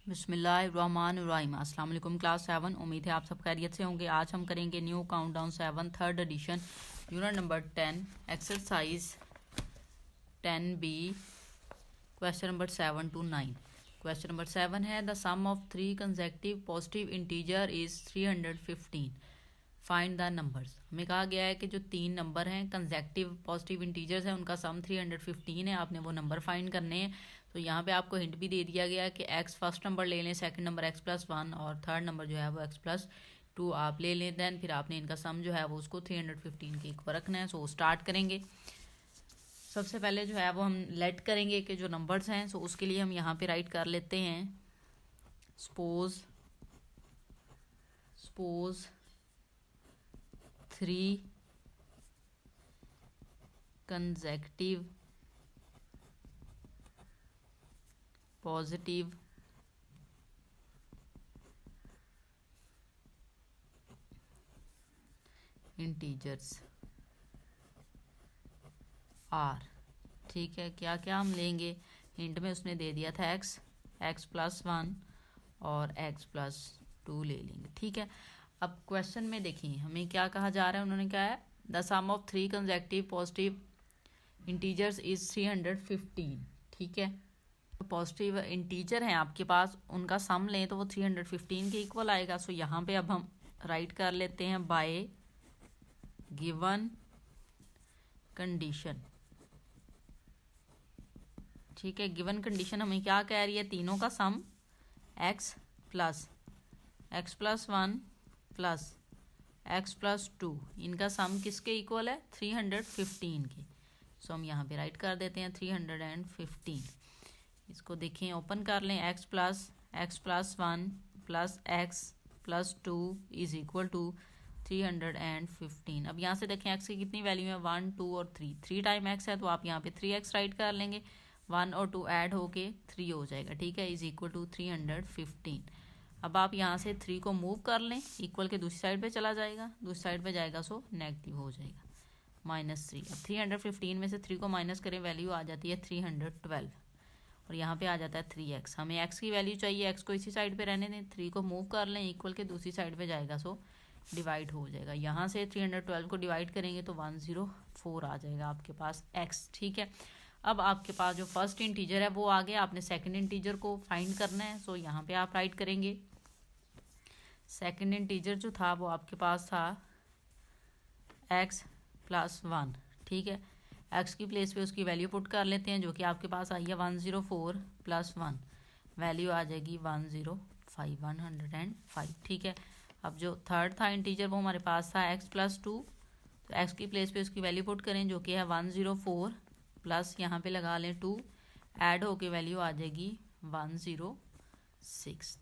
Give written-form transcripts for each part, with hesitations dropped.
बिस्मिल्लाहिर्रहमानिर्रहीम। अस्सलाम वालेकुम क्लास 7। उम्मीद है आप सब खैरियत से होंगे। आज हम करेंगे new countdown 7 third edition unit number 10 exercise 10B question number 7 to 9। Question number 7 है the sum of 3 consecutive positive integer is 315। Find the numbers. हमें कहा गया है कि जो 3 नंबर हैं कंसेक्यूटिव पॉजिटिव इंटीजर्स हैं उनका सम 315 है। आपने वो नंबर फाइंड करने हैं। तो यहाँ पे आपको हिंट भी दे दिया गया है कि x फर्स्ट नंबर ले लें, सेकंड नंबर x+1 और थर्ड नंबर जो है वो x+2 आप ले लें। देन फिर आपने इनका सम जो है वो उसको 315 के इक्वल रखना है। सो स्टार्ट करेंगे। सबसे पहले जो है वो हम लेट करेंगे कि जो नंबर्स हैं सो उसके लिए हम यहाँ पे राइट कर लेते हैं suppose 3 consecutive positive integers are. ठीक है, क्या क्या हम लेंगे। हिंट में उसने दे दिया था x+1 और x+2 ले लेंगे। ठीक है, अब क्वेश्चन में देखिए हमें क्या कहा जा रहा है। उन्होंने कहा है the sum of 3 consecutive positive integers is 315। ठीक है, पॉजिटिव इंटीजर हैं आपके पास, उनका सम लें तो वो 315 के इक्वल आएगा। सो यहाँ पे अब हम राइट कर लेते हैं बाय गिवन कंडीशन। ठीक है, गिवन कंडीशन हमें क्या कह रही है, तीनों का सम x+1 प्लस x+2 इनका सम किसके इक्वल है 315 के। सो हम यहाँ पे राइट कर देते हैं 315। इसको देखें, ओपन कर लें x+1 plus x+2 is equal to 315। अब यहाँ से देखें x की कितनी वैल्यू है 1 2 और 3। 3 टाइम x है तो आप यहाँ पे 3x राइट कर लेंगे। 1 और 2 ऐड होके 3 हो जाएगा। ठीक है, इज इक्वल टू 315। अब आप यहाँ से 3 को मूव कर लें, इक्वल के दूसरी साइड पे चला जाएगा, दूसरी साइड पे जाएगा सो नेगेटिव हो जाएगा -3। अब 315 में से 3 को माइनस करें, वैल्यू आ जाती है 312 और यहाँ पे आ जाता है 3x। हमें x की वैल्यू चाहिए, x को इसी साइड पे रहने दें, 3 को मूव कर लें, इक्वल के दूसरी साइड पे जाएगा सो डिवाइड हो जाएगा। यहाँ से 312 को डिवाइड करेंगे तो 104 आ जाएगा आपके पास x। ठीक है, अब आपके पास जो फर्स्ट इंटीजर है वो आ गया, आपने सेकंड इंटीजर को फाइंड करना है। सो यहाँ पे आप राइट करेंगे सेकंड इंटीजर जो था वो आपके पास था x+1। ठीक है, x की प्लेस पे उसकी वैल्यू पुट कर लेते हैं जो कि आपके पास आई है 104 + 1, वैल्यू आ जाएगी 105। ठीक है, अब जो थर्ड था इंटीजर वो हमारे पास था x+2। तो x की प्लेस पे उसकी वैल्यू पुट करें जो कि है 104 प्लस यहाँ पे लगा लें 2, ऐड होके वैल्यू आ जाएगी 106।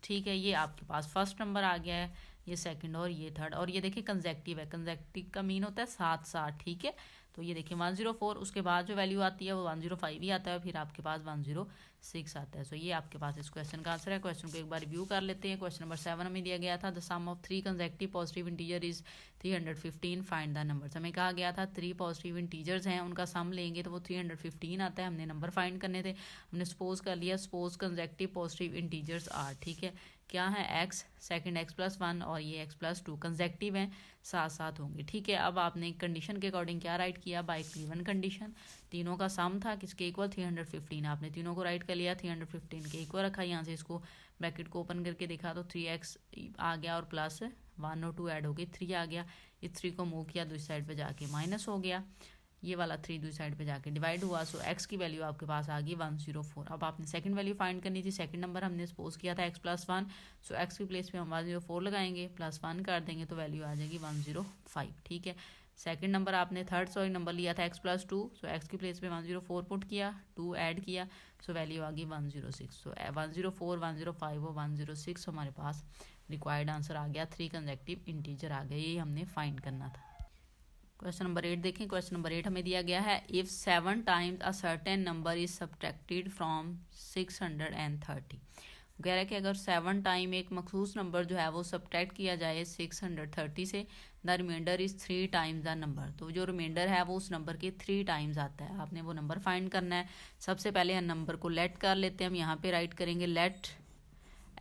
ठीक है, ये आपके पास फर्स्ट नंबर आ गया है, ये सेकंड और ये थर्ड। और ये देखिए कंसेक्यूटिव है, कंसेक्यूटिव का मीन होता है साथ साथ। ठीक है, तो ये देखिए 104, उसके बाद जो वैल्यू आती है वो 105 ही आता है, फिर आपके पास 106 आता है। सो ये आपके पास इस क्वेश्चन का आंसर है। क्वेश्चन को एक बार रिव्यू कर लेते हैं। क्वेश्चन नंबर 7 हमें दिया गया था the sum of 3 consecutive positive integer is 315। Find the numbers. हमें कहा गया था 3 पॉजिटिव इंटीजर्स हैं, उनका सम लेंगे तो वो 315 आता है। हमने नंबर फाइंड करने थे, हमने सपोज कर लिया suppose consecutive positive integers are. ठीक है, क्या है x, सेकंड x+1 और ये x+2 कंसेक्यूटिव हैं, साथ साथ होंगे। ठीक है, अब आपने कंडीशन के अकॉर्डिंग क्या राइट किया, बाय गिवन कंडीशन। तीनों का सम था किसके इक्वल 315। आपने तीनों को राइट कर लिया, 315 के इक्वल रखा। यहाँ से इसको ब्रैकेट को ओपन करके देखा तो 3x आ गया और प्लस 1 और 2 ऐड हो गए 3 आ गया। इस 3 को मूव किया दूसरी साइड पे जाके माइनस हो गया, ये वाला 3 दूसरी साइड पे जाके डिवाइड हुआ। सो x की वैल्यू आपके पास आ गई 104। अब आपने सेकंड वैल्यू फाइंड करनी थी। सेकंड नंबर हमने सपोज किया था x+1। सो x की प्लेस पे हम 104 लगाएंगे, +1 कर देंगे तो वैल्यू आ जाएगी 105। ठीक है, सेकंड नंबर आपने थर्ड नंबर लिया था x+2। सो x की प्लेस पे 104 पुट किया, 2 ऐड किया, सो वैल्यू आ गई 106। सो 104 105 और 106 हमारे पास रिक्वायर्ड आंसर आ गया। 3 कंसेक्यूटिव इंटीजर आ गए, ये हमने फाइंड करना था। क्वेश्चन नंबर 8 देखें। क्वेश्चन नंबर 8 हमें दिया गया है if 7 times a certain number is subtracted from 630। कह रहा है कि अगर 7 टाइम एक मखसूस नंबर जो है वो सब्ट्रैक्ट किया जाए 630 से, the remainder is 3 times the number. तो जो रिमाइंडर है वो उस नंबर के 3 टाइम्स आता है। आपने वो नंबर फाइंड करना है। सबसे पहले नंबर को लेट कर लेते हैं हम। यहाँ पे राइट करेंगे let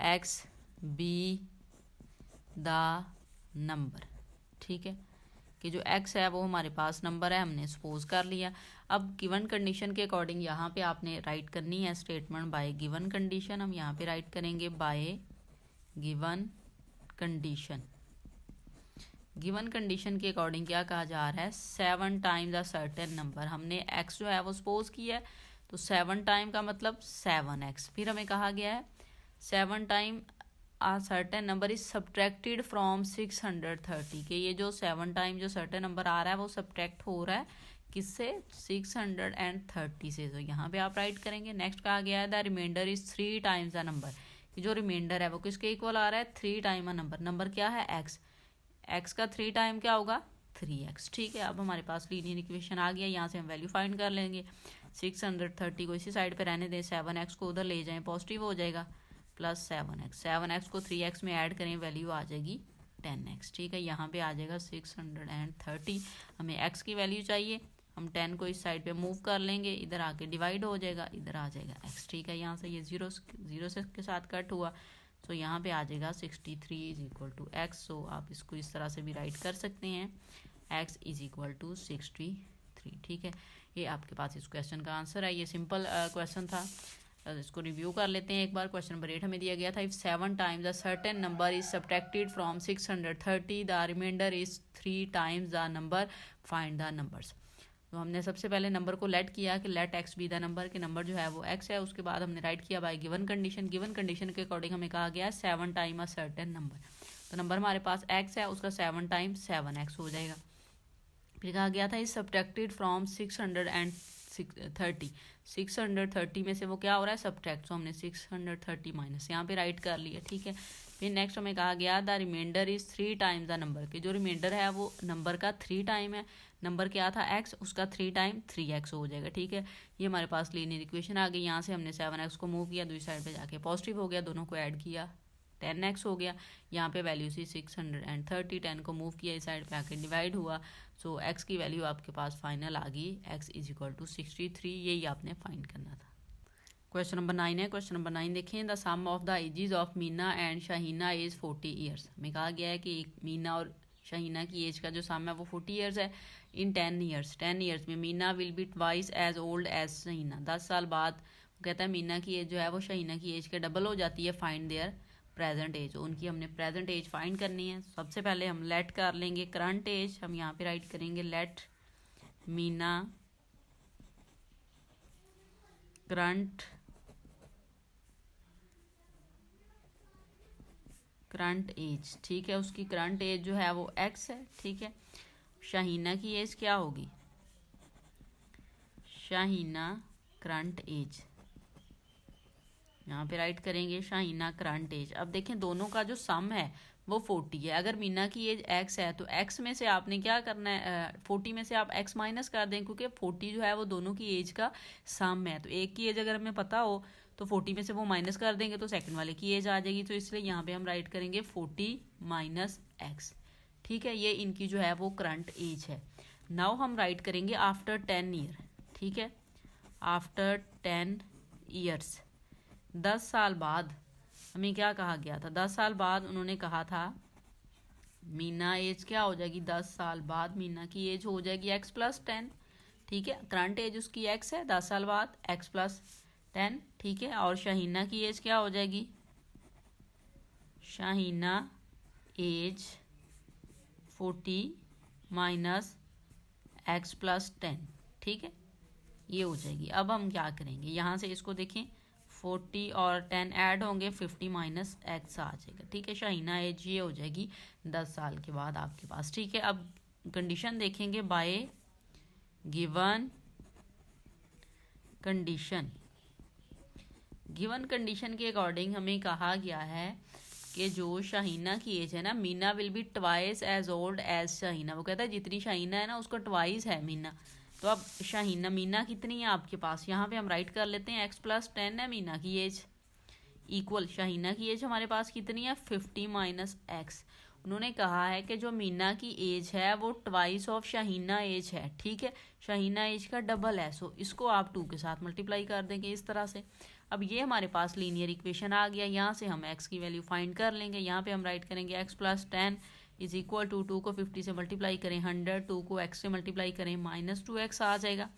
x be the number, ठीक है, कि जो x है वो हमारे पास नंबर है, हमने सपोज कर लिया। अब गिवन कंडीशन के अकॉर्डिंग यहाँ पे आपने राइट करनी है स्टेटमेंट बाय गिवन कंडीशन। हम यहाँ पे राइट करेंगे bye given condition. Given condition के अकॉर्डिंग क्या कहा जा रहा है, 7 टाइम्स अ सर्टेन नंबर। हमने x जो है वो सपोज किया है, तो 7 टाइम का मतलब 7x। फिर हमें कहा गया है 7 time a certain number is subtracted from 630, के ये जो 7 टाइम जो सर्टेन नंबर आ रहा है वो सब्ट्रैक्ट हो रहा है किससे, 630 से। तो यहाँ पे आप राइट करेंगे। नेक्स्ट कहा गया है the remainder is 3 times a number, कि जो रिमाइंडर है वो किसके इक्वल आ रहा है, 3 टाइम अ नंबर। नंबर क्या है, x का 3 टाइम क्या होगा, 3x, ठीक है। अब हमारे पास लीनियर इक्वेशन आ गया, यहाँ से हम वैल्यू फाइंड कर लेंगे। 630 को इसी साइड पे रहने दें, 7x को उधर ले जाएं, पॉजिटिव हो जाएगा, प्लस 7x को 3x में ऐड करें, वैल्यू आ जाएगी 10x, ठीक है। यहाँ पे आ जाएगा 630, हमें x की वैल्यू चाहिए, हम 10 को इस साइड पे मूव कर लेंगे, इधर आके डिवाइड हो जाएगा, इधर आ जाएगा x, ठीक है। यहाँ से ये जीरो से के साथ कट हुआ, तो यहाँ पे आ जाएगा 63 इज इक्वल टू x। सो आप इसको इस तरह से भी राइट कर सकते हैं, x इज इक्वल टू 63, ठीक है। ये आपके पास इस क्वेश्चन का आंसर है। ये सिंपल क्वेश्चन था, इसको रिव्यू कर लेते हैं एक बार। क्वेश्चन नंबर 8 हमें दिया गया था, if 7 times a certain number is subtracted from 630 the remainder is 3 times the number, find the numbers. तो हमने सबसे पहले नंबर को लेट किया कि let x be the number, के नंबर जो है वो x है। उसके बाद हमने राइट किया bye given condition. Given condition के अकॉर्डिंग हमें कहा गया 7 टाइम अ सर्टेन नंबर, तो नंबर हमारे पास x है, उसका 7 टाइम 7x हो जाएगा। फिर कहा गया था इज सब्ट्रैक्टेड फ्रॉम 630, 630 में से वो क्या हो रहा है, सब्ट्रैक्ट, तो हमने 630 माइनस यहाँ पे राइट कर लिया, ठीक है। फिर नेक्स्ट हमें कहा गया the remainder is 3 times the number, कि जो रिमाइंडर है वो नंबर का 3 टाइम है। नंबर क्या था x, उसका 3 टाइम 3x हो जाएगा, ठीक है। ये हमारे पास लीनियर इक्वेशन आ गई। यहाँ से हमने 7x को मूव किया, दूसरी साइड पे जाके पॉजिटिव हो गया, दोनों को ऐड किया, 10x हो गया। यहाँ पे वैल्यू सी 630, 10 को मूव किया, इस साइड पे आके डिवाइड हुआ, सो x की वैल्यू आपके पास फाइनल आ गई, x इज इक्वल टू 63। यही आपने फाइंड करना था। क्वेश्चन नंबर 9 है। क्वेश्चन नंबर 9 देखें, the sum of the ages of Meena and Shaheena is 40 years. हमें कहा गया है कि मीना और शाहीना की एज का जो सम है वो 40 ईयर्स है। इन 10 ईयर्स में Meena will be twice as old as Shaheena. 10 साल बाद वो कहता है मीना की एज जो है वो शाहीना की एज के डबल हो जाती है। फाइंड देयर प्रेजेंट एज, उनकी हमने प्रेजेंट एज फाइंड करनी है। सबसे पहले हम लेट कर लेंगे करंट एज, हम यहाँ पे राइट करेंगे लेट मीना करंट एज, ठीक है। उसकी करंट एज जो है वो x है, ठीक है। शाहीना की एज क्या होगी, शाहीना करंट एज, यहाँ पे राइट करेंगे शाहीना करंट एज। अब देखें दोनों का जो सम है वो 40 है। अगर मीना की एज x है तो x में से आपने क्या करना है, 40 में से आप x माइनस कर दें, क्योंकि 40 जो है वो दोनों की एज का सम है। तो एक की एज अगर हमें पता हो तो 40 में से वो माइनस कर देंगे तो सेकंड वाले की एज आ जाएगी। तो इसलिए यहाँ पे हम राइट करेंगे 40 माइनस x, ठीक है। ये इनकी जो है वो करंट एज है। नाउ हम राइट करेंगे आफ्टर 10 ईयर, ठीक है। आफ्टर 10 ईयर्स, 10 साल बाद हमें क्या कहा गया था, 10 साल बाद उन्होंने कहा था मीना एज क्या हो जाएगी, 10 साल बाद मीना की एज हो जाएगी x प्लस 10, ठीक है। करंट एज उसकी x है, 10 साल बाद x प्लस 10, ठीक है। और शाहीना की एज क्या हो जाएगी, Shaheena age 40 minus x plus 10, ठीक है, ये हो जाएगी। अब हम क्या करेंगे, यहाँ से इसको देखें 40 और 10 ऐड होंगे, 50 माइनस x आ जाएगा, ठीक है। शाहीना एज ये हो जाएगी 10 साल के बाद आपके पास, ठीक है। अब कंडीशन देखेंगे bye given condition. Given condition के अकॉर्डिंग हमें कहा गया है कि जो शाहीना की एज है ना, Meena will be twice as old as Shaheena. वो कहता है जितनी शाहीना है ना उसका ट्वाइस है मीना। तो अब शाहीना मीना कितनी है आपके पास, यहाँ पे हम राइट कर लेते हैं x प्लस 10 है मीना की एज, इक्वल शाहीना की एज हमारे पास कितनी है 50 माइनस x। उन्होंने कहा है कि जो मीना की एज है वो ट्वाइस ऑफ शाहीना एज है, ठीक है। शाहीना एज का डबल है, सो इसको आप 2 के साथ मल्टीप्लाई कर देंगे इस तरह से। अब ये हमारे पास लीनियर इक्वेशन आ गया। यहाँ से हम x की वैल्यू फाइंड कर लेंगे। यहाँ पे हम राइट करेंगे x + 10 इज इक्वल टू 2 को 50 से मल्टीप्लाई करें 100, 2 को x से मल्टीप्लाई करें -2x आ जाएगा।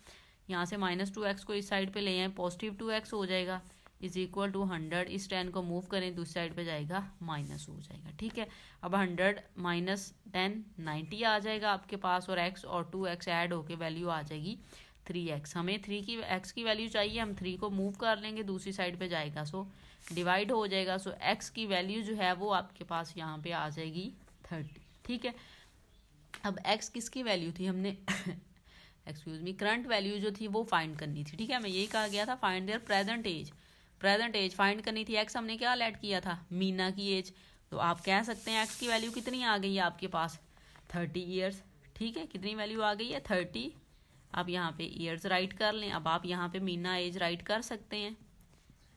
यहाँ से -2x को इस साइड पे ले आए पॉजिटिव 2x हो जाएगा इज इक्वल टू 100। इस 10 को मूव करें दूसरी साइड पे जाएगा माइनस हो जाएगा। ठीक है, अब 100 - 10 90 आ जाएगा आपके पास, और x और 2x ऐड होके वैल्यू आ जाएगी 3x। हमें x की वैल्यू चाहिए, हम 3 को मूव कर लेंगे दूसरी साइड पे जाएगा, सो डिवाइड हो जाएगा। सो x की वैल्यू जो है वो आपके पास यहाँ पे आ जाएगी 30। ठीक है, अब x किसकी वैल्यू थी, हमने एक्सक्यूज मी करंट वैल्यू जो थी वो फाइंड करनी थी। ठीक है, मैं यही कहा गया था find their present age find करनी थी। x हमने क्या ऐड किया था, मीना की एज। तो आप कह सकते हैं x की वैल्यू कितनी आ गई है आपके पास 30 ईयर्स। ठीक है, कितनी वैल्यू आ गई है 30। आप यहाँ पे ईयर्स राइट कर लें। अब आप यहाँ पे मीना एज राइट कर सकते हैं,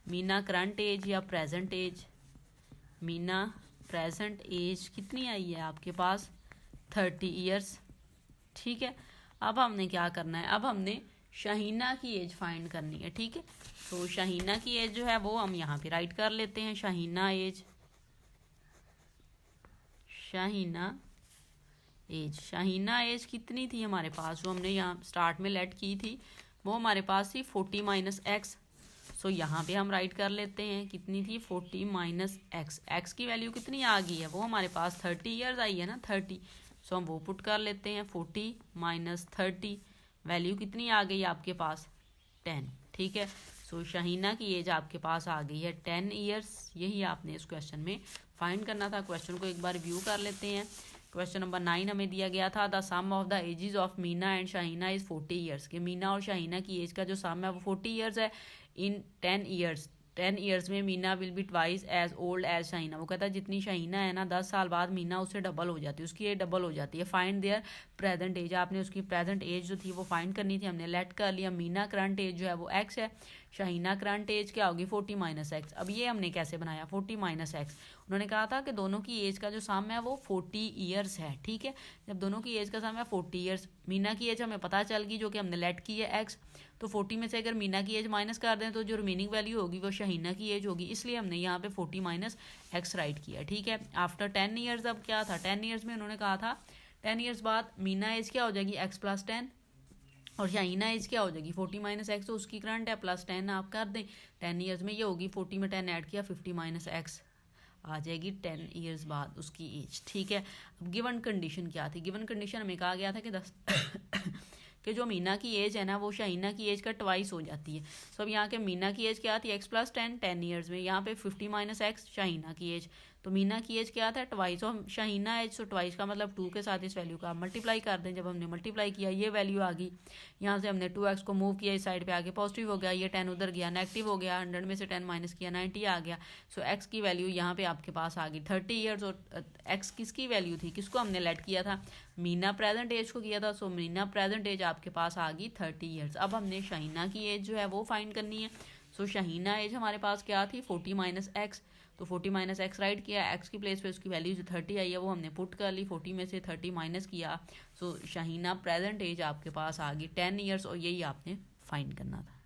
मीना करंट एज या present age. Meena present age कितनी आई है आपके पास 30 ईयर्स। ठीक है, अब हमने क्या करना है, अब हमने शाहीना की एज फाइंड करनी है। ठीक है, तो शाहीना की एज जो है वो हम यहाँ पे राइट कर लेते हैं। शाहीना एज कितनी थी हमारे पास, जो हमने यहाँ स्टार्ट में लेट की थी वो हमारे पास थी 40 - x। सो यहाँ पे हम राइट कर लेते हैं कितनी थी 40 - x। x की वैल्यू कितनी आ गई है, वो हमारे पास 30 ईयर्स आई है ना 30। सो हम वो पुट कर लेते हैं 40 - 30, वैल्यू कितनी आ गई आपके पास 10। ठीक है, सो शाहीना की एज आपके पास आ गई है 10 ईयर्स। यही आपने इस क्वेश्चन में फाइंड करना था। क्वेश्चन को एक बार व्यू कर लेते हैं। क्वेश्चन नंबर 9 हमें दिया गया था the sum of the ages of Meena and Shaheena is 40 years. कि मीना और शाहीना की एज का जो सम है वो 40 ईयर्स है। इन 10 ईयर्स में Meena will be twice as old as Shaheena. वो कहता है जितनी शाहीना है ना 10 साल बाद मीना उससे डबल हो जाती है, उसकी एज डबल हो जाती है। फाइंड देयर प्रेजेंट एज, आपने उसकी प्रेजेंट एज जो थी वो फाइंड करनी थी, हमने लेट कर लिया। मीना करंट एज जो है वो x है, शाहीना करंट एज क्या होगी 40 - x। अब ये हमने कैसे बनाया 40 - x, उन्होंने कहा था कि दोनों की एज का जो सम है वो 40 ईयर्स है। ठीक है, जब दोनों की एज का सम है 40 ईयर्स, मीना की एज हमें पता चल गई जो कि हमने लेट की है x, तो 40 में से अगर मीना की एज माइनस कर दें तो जो रिमेनिंग वैल्यू होगी वो शाहीना की एज होगी, इसलिए हमने यहाँ पे 40 - x राइट किया। ठीक है, आफ्टर 10 ईयर्स, अब क्या था 10 ईयर्स में उन्होंने कहा था 10 ईयर्स बाद मीना एज क्या हो जाएगी x + 10, और शाहीना एज क्या हो जाएगी 40 - x, तो उसकी करंट है +10 आप कर दें। 10 ईयर्स में ये होगी 40 में 10 ऐड किया 50 - x आ जाएगी 10 ईयर्स बाद उसकी एज। ठीक है, अब गिवन कंडीशन क्या थी, गिवन कंडीशन हमें कहा गया था कि 10 कि जो मीना की एज है ना वो शाहीना की एज का ट्वाइस हो जाती है। सो अब यहाँ के मीना की एज क्या थी x + 10 ईयर्स में, यहाँ पे 50 - x शाहीना की एज, तो मीना की एज क्या था ट्वाइस, और शाहीना एज सो ट्वाइस का मतलब 2 के साथ इस वैल्यू का मल्टीप्लाई कर दें। जब हमने मल्टीप्लाई किया ये वैल्यू आ गई, यहाँ से हमने 2x को मूव किया इस साइड पे आगे पॉजिटिव हो गया, ये 10 उधर गया नेगेटिव हो गया, 100 में से 10 माइनस किया 90 आ गया। सो x की वैल्यू यहाँ पे आपके पास आ गई 30 ईयर्स, और x किसकी वैल्यू थी, किसको हमने लेट किया था, मीना प्रेजेंट एज को किया था। सो मीना प्रेजेंट एज आपके पास आ गई 30 ईयर्स। अब हमने शाहीना की एज जो है वो फाइंड करनी है। सो शाहीना एज हमारे पास क्या थी 40 - x, तो 40 - x राइट किया, x की प्लेस पे उसकी वैल्यू जो 30 आई है वो हमने पुट कर ली, 40 में से 30 माइनस किया। सो शाहीना प्रेजेंट एज आपके पास आ गई 10 ईयर्स, और यही आपने फाइंड करना था।